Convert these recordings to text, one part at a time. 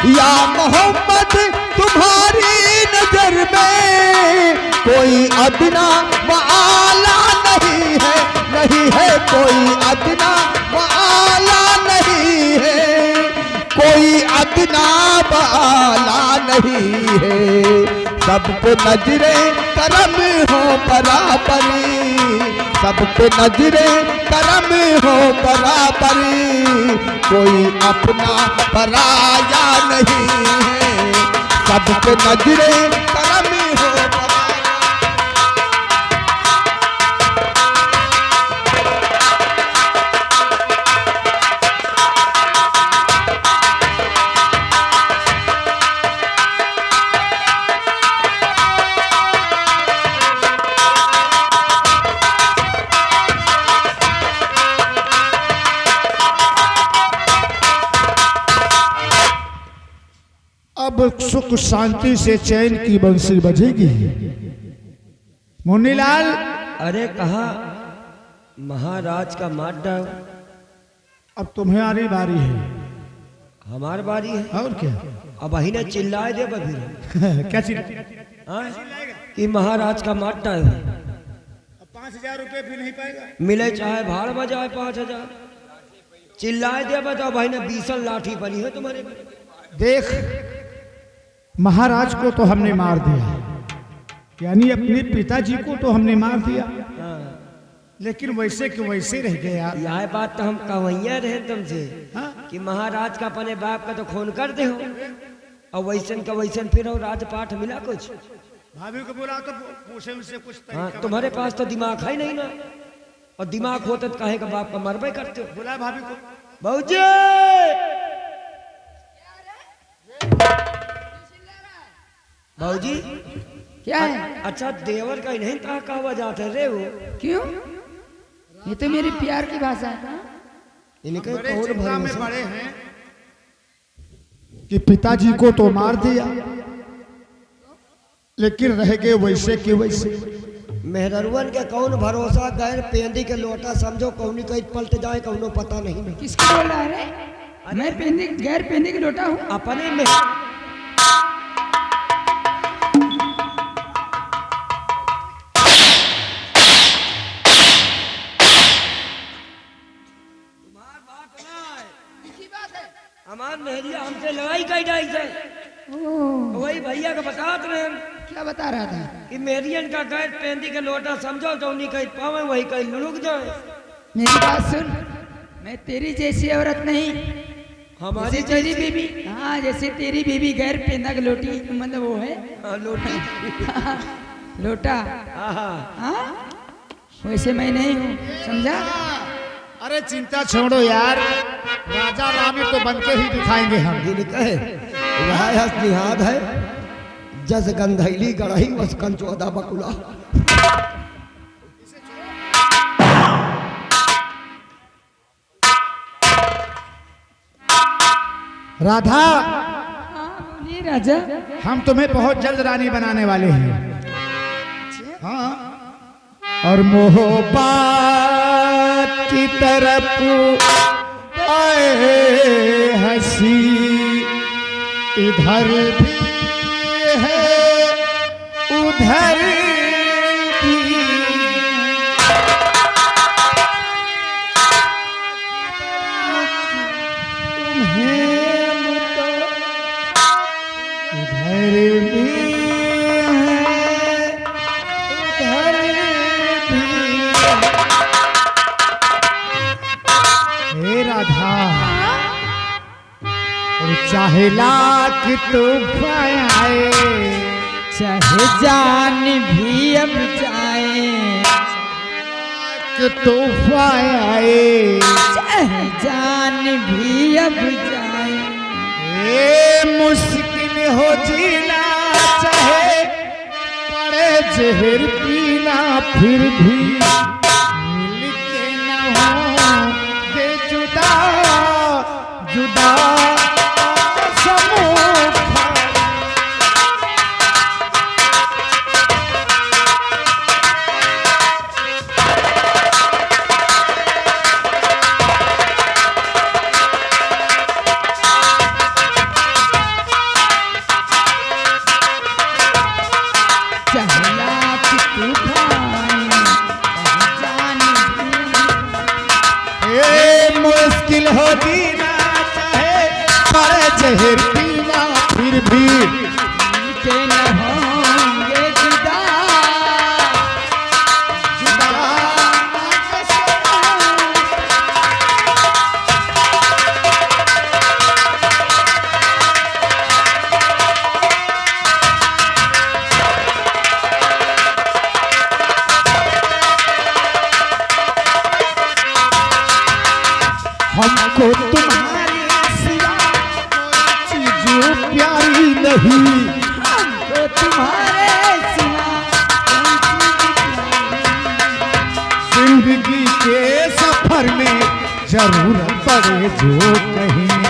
या मोहम्मद तुम्हारी नजर में कोई अदना व आला नहीं है, नहीं है कोई अदना व आला नहीं है, कोई अदना व आला नहीं है। सब पे नजरे करम हो बराबरी, सब पे नजरे करम हो बराबरी, कोई अपना पराया नहीं है। सब पे नजरे करम हो अब सुख शांति से चैन की बंसी बजेगी। मुन्नीलाल, अरे कहा महाराज का माटा, अब तुम्हारी बारी है। हमारी बारी है और क्या? अब वही ने चिल्लाए दे फिर क्या कि महाराज का माटा है। 5,000 रुपए भी नहीं पाएगा। मिले चाहे भाड़ बजाए 5,000, चिल्लाए दे बताओ भाई ने 20 लाठी बनी है तुम्हारे। देख, महाराज को तो हमने मार दिया, यानी अपने पिताजी को तो हमने मार दिया, लेकिन वैसे कि वैसे रह गए यार। यह बात तो हम कवैया रहे तुमसे कि महाराज का अपने बाप का तो खून कर दे हो, और वैसन का वैसन फिर हो राजपाठ मिला कुछ। भाभी को बोला तो पूछे उनसे कुछ। हाँ, तुम्हारे पास तो दिमाग है नहीं ना, और दिमाग होता तो कहे का बाप का मरबे करते हो। बोला भाभी को। बहुजी भाऊजी क्या है? अच्छा देवर का ही नहीं कहा कहा जाते रे वो। क्यों? ये तो मेरी प्यार की भाषा है। इनके बड़े कौन चिंता में भरोसा? पड़े हैं कि पिताजी को तो मार दिया, लेकिन रह गए वैसे के वैसे। मेहररुअन के कौन भरोसा, गैर पेंदी के लोटा समझो, कौनी कहीं पलट जाए कौनो पता नहीं में। किसको बोल रहा है रे? मैं पेंदी गैर पेंदी की लोटा हूँ। अपने में हमार मेहरिया हमसे लड़ाई कर डाई से, वही भैया का बता रहे हैं। क्या बता रहा था? कि मेरियन का गैर पेंदी के लोटा समझो तो नहीं कहीं पावे, वही कहीं लुढ़क जाए। मेरी बात सुन, मैं तेरी जैसी औरत नहीं, हमारी जैसे तेरी बीबी। हाँ, जैसे तेरी बीबी गैर पेंदा की लोटी, मतलब वो है लोटी लोटा। हाँ, वैसे मैं नहीं हूँ, समझा? अरे चिंता छोड़ो यार, राजा रानी तो बनके ही दिखाएंगे हम। कहे वह निहाद है जस गंधैली गढ़ही बस कंचौदा बकुला। राधा, हाँ बोलिए राजा। हम तुम्हें बहुत जल्द रानी बनाने वाले हैं। हाँ, और मोहब्बत की तरफ आए हंसी, इधर भी है उधर भी, तुम्हें तो इधर भी है उधर भी। हे राधा, और चाहे लाख तूफान आए, चाहे जान भी अब जाए, लाख तूफान आए, चाहे जान भी अब जाए, ए मुश्किल हो जीना, चाहे पड़े जहर पीना, फिर भी मिलके न हो के जुदा जुदा समूह। बिना फिर भी के न होंगे जुदा जुदा हमको तुम्हारे सिवा कोई चीज प्यारी नहीं, हमको तुम्हारे सिवा जिंदगी के सफर में जरूरत पड़े जो कहीं,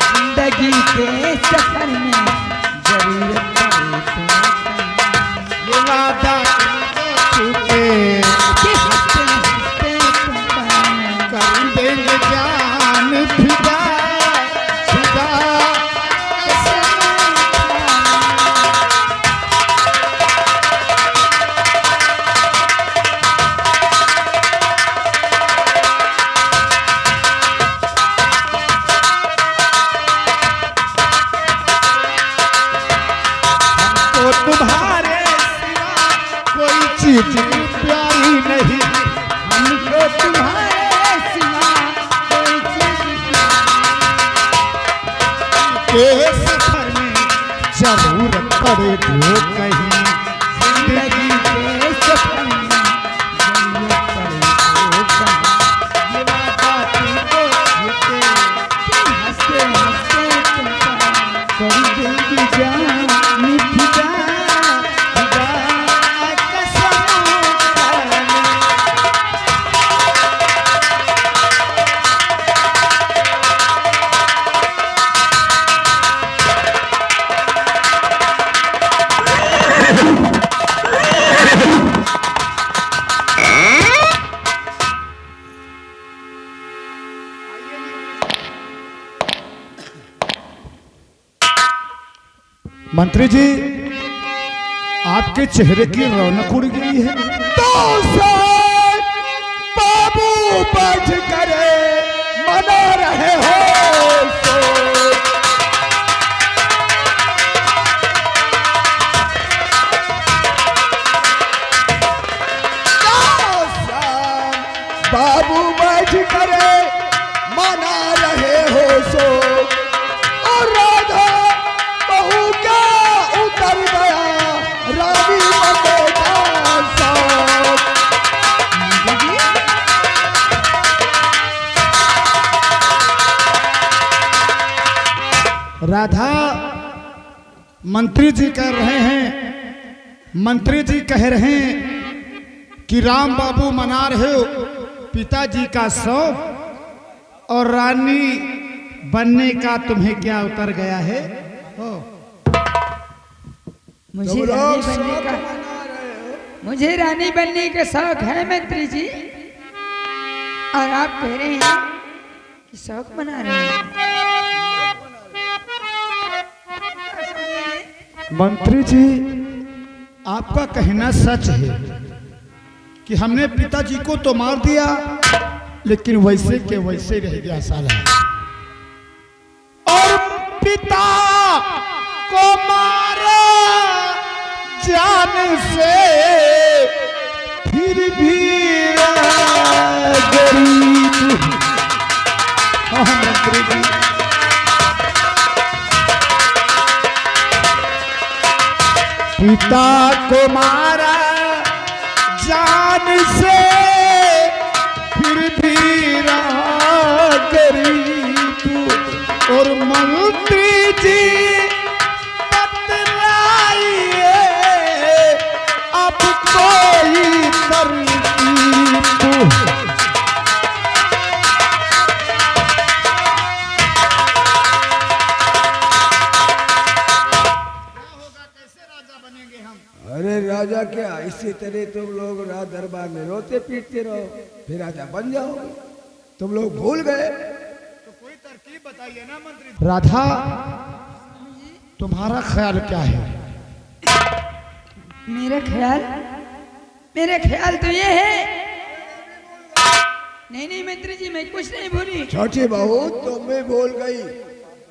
जिंदगी के सफर में जरूरत पड़े तो ये वादा छूटे कि हंसते हंसते तुम पाना कर देंगे जान फिदा फिदा। हमको तुम्हारे सिवा कोई चीज प्यारी नहीं, हमको तुम्हारे सिवा कोई चीज के सफर में जरूरत पड़े जो कहीं, जिंदगी के सफर में जरूरत पड़े तो कहीं। ये वादा तुमको छूटे कि हंसते हंसते तुम पाना कर देंगी जान फिदा फिदा कसम खाने। मंत्री जी, आपके चेहरे की रौनक उड़ गई है। तो सर बाबू बैठ करे मना रहे हो सो। तो सर बाबू बैठ करे मना रहे हो सो, और राधा बहू का उतर गया रानी बने का सौंप। राधा, मंत्री जी कह रहे हैं, मंत्री जी कह रहे हैं कि राम बाबू मना रहे हो पिताजी का शौक, और रानी बनने का तुम्हें क्या उतर गया है? मुझे रानी बनने का शौक है मंत्री जी, और आप कह रहे हैं कि शौक मना रहे हैं। मंत्री जी, आपका कहना सच है कि हमने पिताजी को तो मार दिया, लेकिन वैसे के वैसे रह गया साला। और पिता को मारा जान से फिर भी गरीब। हाँ मंत्री जी, पिता को मारा जान से फिर भी रहा गरीब, और मंत्री जी बतलाइए अब कोई तरकीब। अरे राजा क्या, इसी तरह तुम लोग रात दरबार में रोते पीटते रहो, फिर राजा बन जाओगे। तुम लोग भूल गए तो कोई तरकीब बताइए ना मंत्री। राधा, तुम्हारा ख्याल क्या है? मेरा ख्याल तो ये है, नहीं मंत्री जी, मैं कुछ नहीं भूली। छोटी बहू तुम भी भूल गई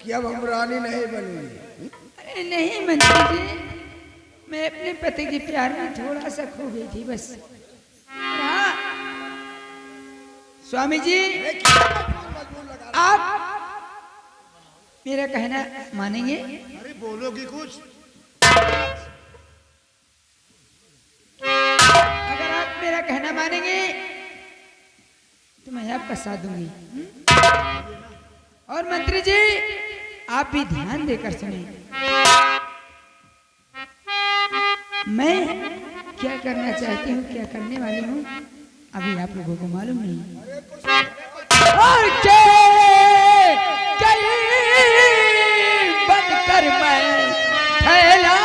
कि अब हम रानी नहीं बनेंगे। अरे नहीं मंत्री जी, मैं अपने पति के प्यार में थोड़ा सा खो गई थी बस। हाँ स्वामी जी, आप मेरा कहना मानेंगे? अरे बोलोगी कुछ? अगर आप मेरा कहना मानेंगे तो मैं आपका साथ दूंगी। और मंत्री जी आप भी ध्यान देकर सुने, मैं क्या करना चाहती हूँ, क्या करने वाली हूँ, अभी आप लोगों को मालूम नहीं। और बनकर मैं फैला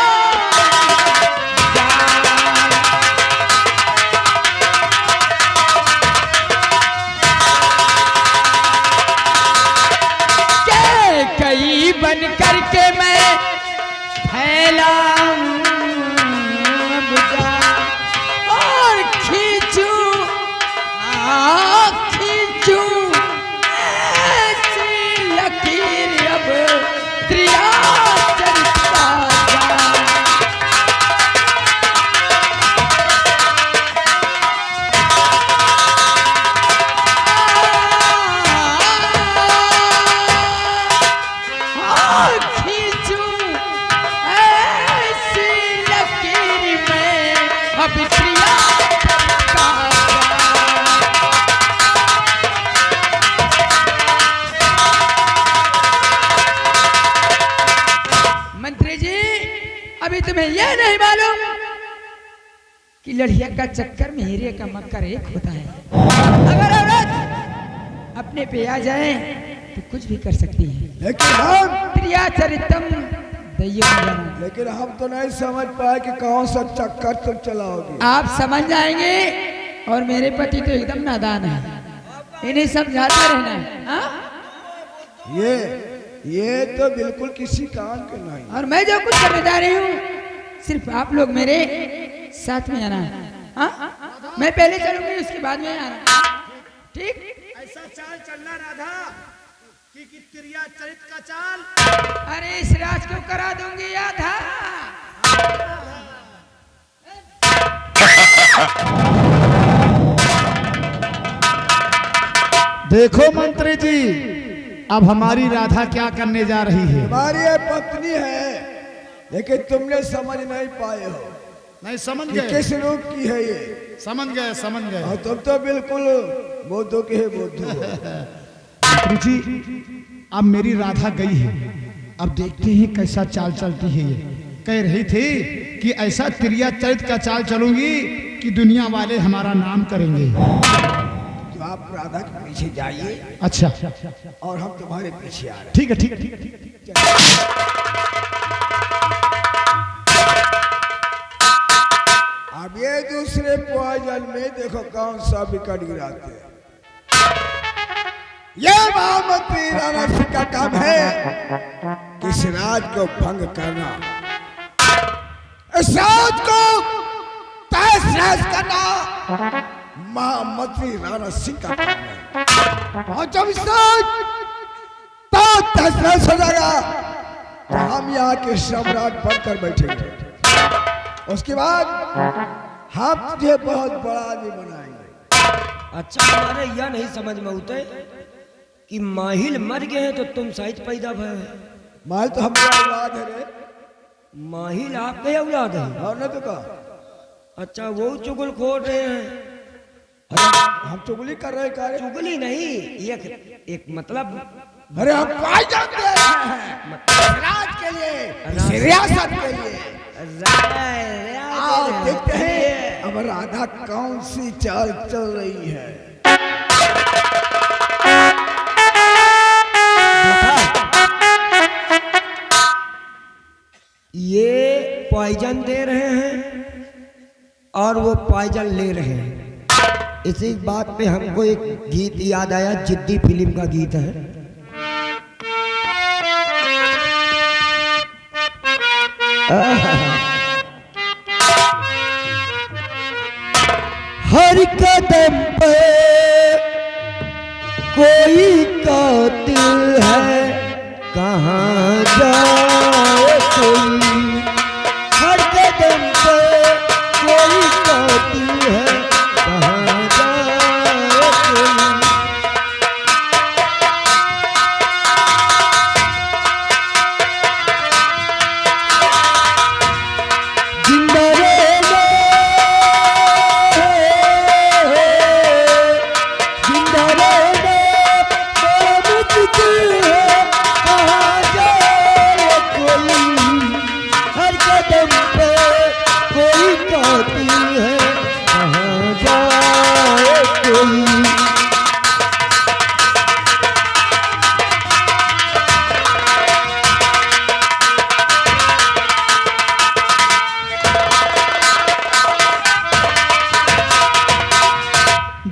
कई बन करके मैं फैला और खींचूं ऐसी लकीर अब त्रिया चलता तुम्हें यह नहीं मालूम कि लड़िया का चक्कर में हीरे का मक्कर एक होता है। अगर औरत अपने पे आ जाए तो कुछ भी कर सकती है, लेकिन हम तो नहीं समझ पाए कि कौन सा चक्कर तुम चलाओगे। आप समझ जाएंगे। और मेरे पति तो एकदम नादान है, इन्हें समझाते रहना है। हाँ? ये तो बिल्कुल किसी काम के नहीं। और मैं जो कुछ करने जा रही हूँ सिर्फ आप लोग मेरे साथ में आना है। हाँ? मैं पहले चलूंगी उसके बाद में आना, ठीक? ऐसा चाल चलना राधा कि त्रिया चरित का चाल। अरे इस राज को करा दूंगी आधा। देखो मंत्री जी, अब हमारी राधा क्या करने जा रही है। हमारी ये पत्नी है, लेकिन तुमने समझ नहीं पाए हो। नहीं समझ कि गए, किस रूप की है ये। समझ गए। और तुम तो बिल्कुल बोधो के है बोधो। मंत्री जी, अब मेरी राधा गई है, अब देखते हैं कैसा चाल चलती है। ये कह रही थी कि ऐसा त्रिया चरित का चाल चलूंगी कि दुनिया वाले हमारा नाम करेंगे। तो आप राधा के पीछे जाइए। अच्छा, और हम तुम्हारे पीछे आ रहे हैं। ठीक है। अब ये दूसरे पॉइजन में देखो कौन सा विकट गिराते हैं। ये महामंत्री राणा सिंह का काम है किस राज को भंग करना, इस राज को तहस नहस करना महामंत्री राणा सिंह का काम है। और जब इस राज तहस नहस हो जाएगा तो हम यहाँ के सम्राट बनकर बैठेंगे। उसके बाद हम तुझे बहुत बड़ा आदमी बनाएंगे। अच्छा, हमारे यह नहीं समझ में उतरे कि माहिल मर गए हैं तो तुम शायद पैदा भय। माहिल तो हमारा औलाद है रे। माहिल आपके औलाद है? और न तो कहा। अच्छा, वो चुगल खोर रहे हैं। अरे हम चुगली कर रहे हैं। चुगली नहीं, एक मतलब। अरे हम पॉइजन दे रहे हैं राज के लिए, रियासत के लिए। आओ देखते हैं अब राधा कौन सी चाल चल रही है। ये पॉइजन दे रहे हैं और वो पॉइजन ले रहे हैं। इसी बात पे हमको एक गीत याद आया, जिद्दी फिल्म का गीत है। हर कदम पे कोई कातिल है, कहाँ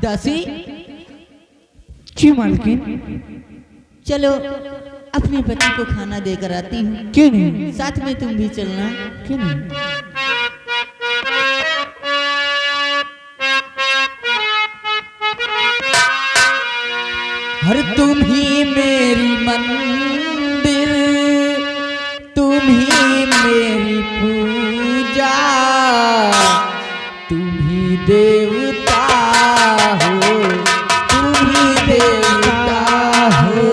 दासी, जी मालकिन। चलो अपने पति को खाना देकर आती हूँ। क्यों नहीं? साथ में तुम भी चलना। क्यों नहीं? हर तुम ही मेरी मंदिर, तुम ही मेरी पूजा, तुम ही देवता हो, तुम ही देवता हो।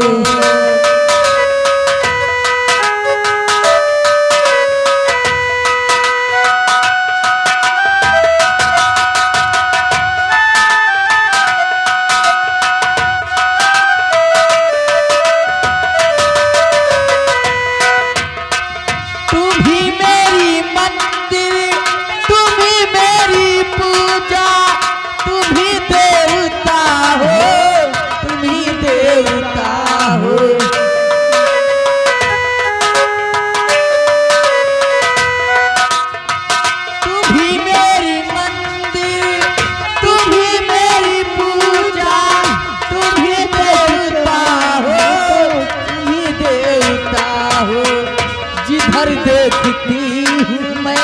जिधर देखती हूँ मैं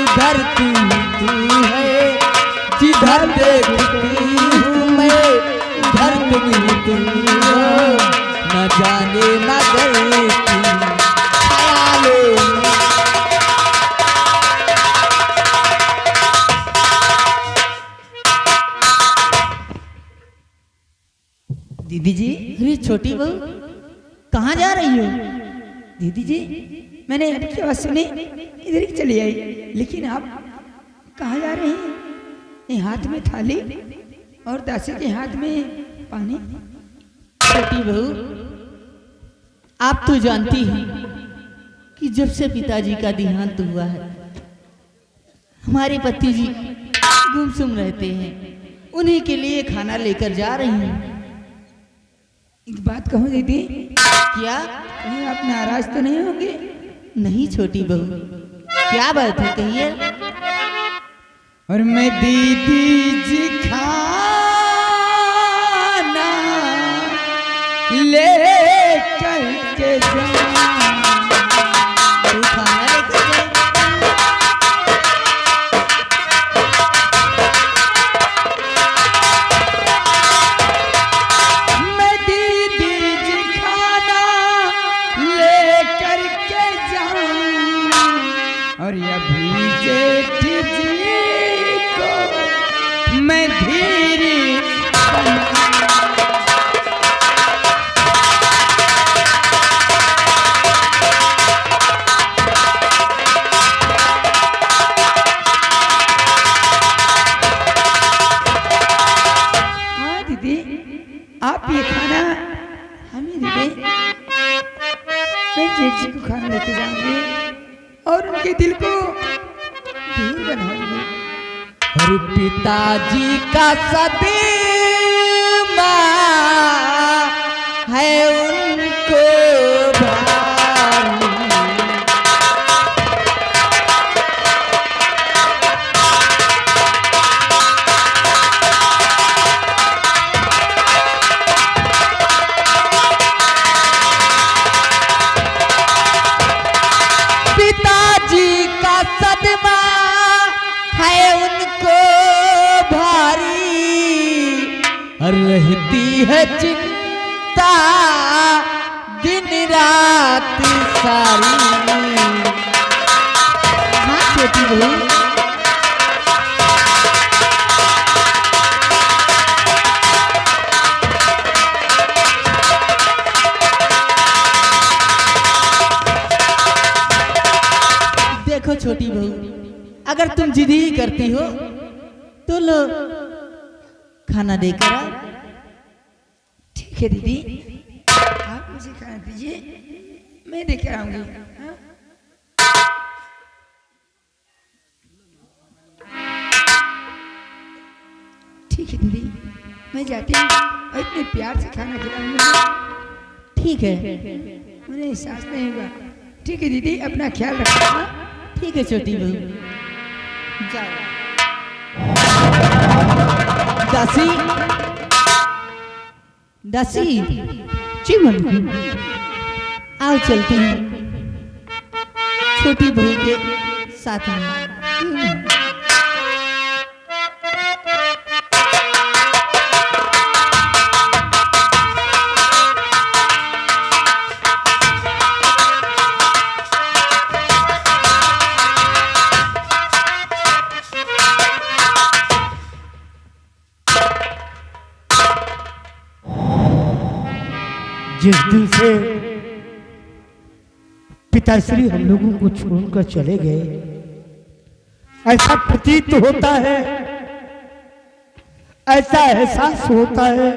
उधर तू है, जिधर देखती हूँ मैं उधर तुम हो, न जाने मगर की ख्यालों में। दीदी जी। अरे छोटी बहू, कहाँ जा रही हो? दीदी जी, मैंने आपकी आवाज सुनी, इधर ही चली आई। लेकिन आप कहाँ जा रहे हैं? ये हाथ में थाली और दासी के हाथ में पानी। छोटी बहू, आप तो जानती हैं कि जब से पिताजी का देहांत हुआ है, हमारे पति जी गुमसुम रहते हैं। उन्हीं के लिए खाना लेकर जा रही हूँ। एक बात कहूँ दीदी, क्या? कहीं आप नाराज तो नहीं होंगे? नहीं छोटी बहू, क्या बात है, कहिए। और मैं दीदी जी खाना ले करके जाऊं। तू खाना लेकर जा। मैं दीदी जी खाना ले करके जाऊं, और अभी जेठ जी को मैं धीरे आप ये खाना हमें दे दें। मैं जेठ जी को खाना लेके जाऊंगी और उनके दिल को धीर बनाऊंगी। और पिताजी का सदमा है उनको भारी। पिताजी का सदमा है उनको भारी, रहती है चिंता दिन रात सारी। हाँ छोटी बहू, देखो छोटी बहू, अगर तुम जिद ही करती हो तो लो खाना देकर आओ। ठीक है दीदी, आप मुझे खाना दीजिए, मैं देकर आऊंगी। हाँ? ठीक है दीदी, मैं जाती हूँ और इतने प्यार से खाना खिलाऊंगी। ठीक है, मुझे एहसास नहीं होगा। ठीक है दीदी, अपना ख्याल रखना। ठीक है छोटी बहू, जाओ। दासी दासी जी मम्मी आओ चलते हैं छोटी बहू के साथ में। जिस दिन से पिताश्री हम लोगों को छोड़कर चले गए, ऐसा प्रतीत होता है, ऐसा एहसास होता है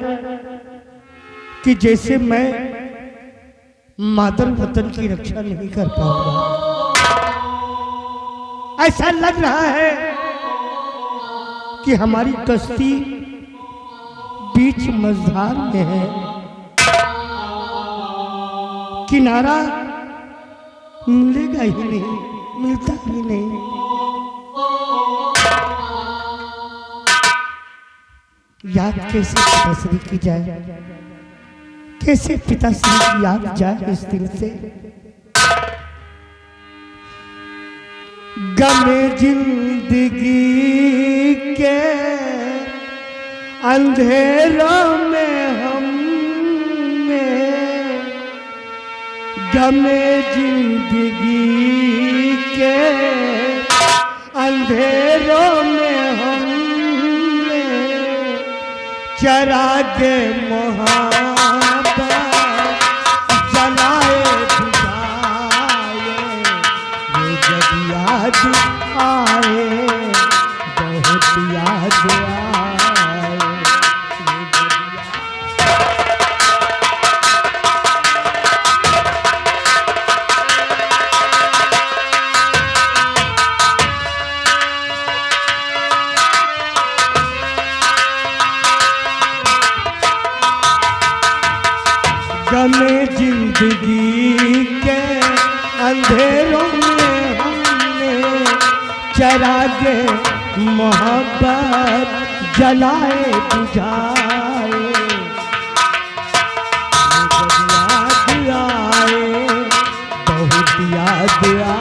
कि जैसे मैं मादर वतन की रक्षा नहीं कर पाऊंगा। ऐसा लग रहा है कि हमारी कश्ती बीच मझधार में है, किनारा मिलेगा ही नहीं, मिलता ही नहीं। याद कैसे पिताश्री की जाए, कैसे पिताश्री की याद जाए इस दिल से। गमे जिंदगी के अंधेरों में हम गमे जिंदगी के अंधेरों में हमने चरागे मोहब्बत जलाए बुझाए, ये जब याद आए बहुत याद आए। गमे जिंदगी के अंधेरों में हमने चरागे मोहब्बत जलाए बुझाए, जब याद आए बहुत याद आए।